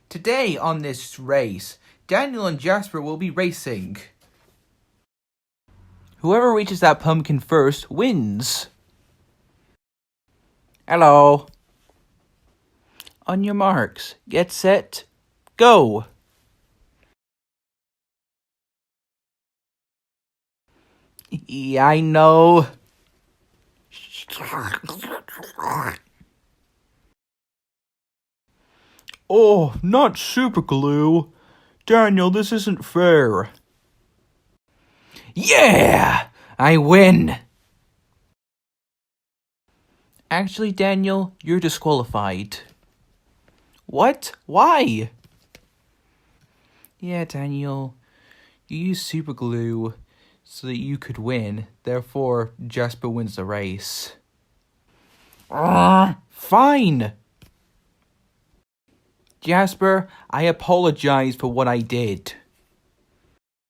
Today on this race, Daniel and Jasper will be racing. Whoever reaches that pumpkin first wins. Hello. On your marks, get set, go. Yeah, I know. Oh, not super glue. Daniel, this isn't fair. Yeah! I win! Actually, Daniel, you're disqualified. What? Why? Yeah, Daniel, you used super glue so that you could win. Therefore, Jasper wins the race. Fine! Jasper, I apologize for what I did.